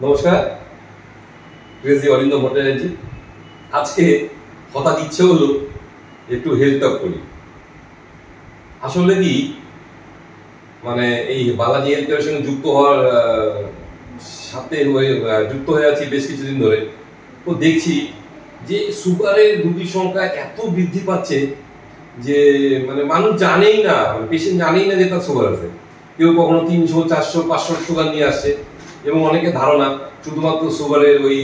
নমস্কার, ক্রেজি অরিন্দম ভট্টাচার্য। আজকে হঠাৎ ইচ্ছে হলো একটু হেলথ টক করি। আসলে কি মানে এই বালাজি হেলথ কেয়ারের সঙ্গে যুক্ত হওয়ার যুক্ত হয়ে আছি বেশ কিছুদিন ধরে। তো দেখছি যে সুগারের রোগীর সংখ্যা এত বৃদ্ধি পাচ্ছে যে মানে মানুষ জানেই না, পেশেন্ট জানেই না যে তার সুগার আছে। কেউ কখনো 300, 400, 500 সুগার নিয়ে আসছে এবং অনেকে ধারণা শুধুমাত্র সুগারের ওই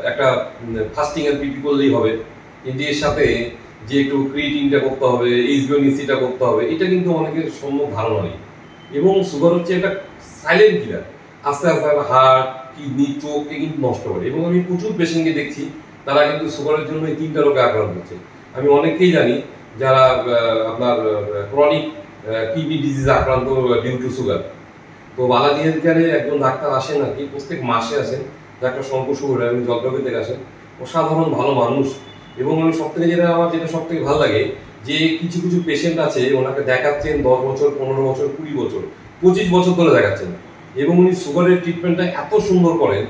একটা ফাস্টিং এর পিপি করলেই হবে, কিন্তু এর সাথে যে একটু ক্রিয়েটিনটা করতে হবে, এইচবিওনিসিটা করতে হবে, এটা কিন্তু অনেকের সম্যক ধারণা নেই। এবং সুগার হচ্ছে একটা সাইলেন্ট কিলার, আস্তে আস্তে হার্ট, কিডনি, চোখকে কিন্তু নষ্ট করে। এবং আমি প্রচুর পেশেন্টকে দেখছি তারা কিন্তু সুগারের জন্য এই 3টা রোগে আক্রান্ত হচ্ছে। আমি অনেককেই জানি যারা আপনার ক্রনিক কিডনি ডিজিজ আক্রান্ত ডিউ টু সুগার। তো বালাজি হেলথ কেয়ারে একজন ডাক্তার আসেন আর কি, প্রত্যেক মাসে আসেন, ডাক্তার শঙ্কর সুগরা, উনি জলপাইগুড়ি থেকে আসেন। অসাধারণ ভালো মানুষ। এবং আমি যেটা সব থেকে ভালো লাগে যে কিছু কিছু পেশেন্ট আছে ওনাকে দেখাচ্ছেন 10 বছর, 15 বছর, 20 বছর, 25 বছর ধরে দেখাচ্ছেন এবং উনি সুগারের ট্রিটমেন্টটা এত সুন্দর করেন।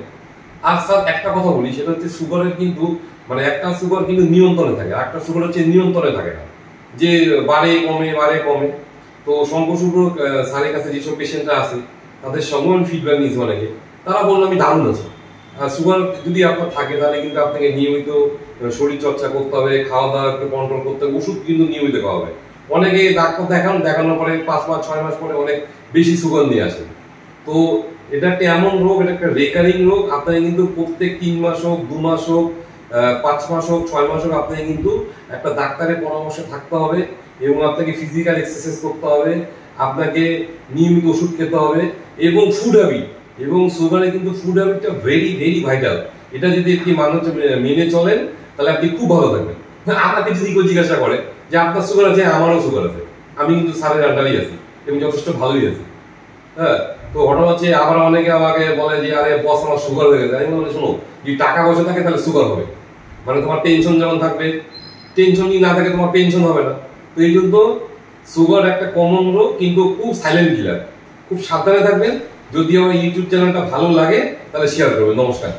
আর স্যার একটা কথা বলি, সেটা হচ্ছে সুগারের কিন্তু মানে একটা সুগার কিন্তু নিয়ন্ত্রণে থাকে, আর একটা সুগার হচ্ছে নিয়ন্ত্রণে থাকে না, যে বাড়ে কমে। তো শঙ্কর স্যারের কাছে যেসব পেশেন্টরা আছে তাদের সঙ্গে আমি ফিডব্যাক নিয়েছি অনেকে, তারা বললো আমি দারুণ আছি। আর সুগার যদি আপনার থাকে তাহলে কিন্তু আপনাকে নিয়মিত শরীর চর্চা করতে হবে, খাওয়া দাওয়া একটু কন্ট্রোল করতে হবে, ওষুধ কিন্তু নিয়মিত খাওয়া হবে। অনেকে ডাক্তার দেখানোর পরে 5 মাস 6 মাস পরে অনেক বেশি সুগার নিয়ে আসে। তো এটা একটা এমন রোগ, এটা একটা রেকারিং রোগ। আপনাকে কিন্তু প্রত্যেক 3 মাস হোক, 2 মাস হোক, 5 মাস হোক, 6 মাস হোক, আপনাকে কিন্তু একটা ডাক্তারের পরামর্শে থাকতে হবে এবং আপনাকে ফিজিক্যাল এক্সারসাইজ করতে হবে, আপনাকে নিয়মিত ওষুধ খেতে হবে এবং ফুড হ্যাবিট। এবং সুগারে কিন্তু ফুড হ্যাবিটটা ভেরি ভেরি ভাইটাল। এটা যদি আপনি মানুষ মেনে চলেন তাহলে আপনি খুব ভালো থাকবেন। আপনাকে যদি কেউ জিজ্ঞাসা করে যে আপনার সুগার আছে, আমারও সুগার আছে, আমি কিন্তু স্যারের আন্ডারেই আছি এবং যথেষ্ট ভালোই আছি। হ্যাঁ, তো ঘটনা হচ্ছে আবার অনেকে আমাকে বলে যে আরে বস আমার সুগার হয়ে গেছে। আমি বলি শোনো, যদি টাকা পয়সা থাকে তাহলে সুগার হবে, মানে তোমার টেনশন যেমন থাকবে, টেনশন যদি না থাকে তোমার পেনশন হবে না। তো এই জন্য সুগার একটা কমন রোগ, কিন্তু খুব সাইলেন্ট কিলার। খুব সাবধানে থাকবেন। যদি আমার ইউটিউব চ্যানেলটা ভালো লাগে তাহলে শেয়ার করবেন। নমস্কার।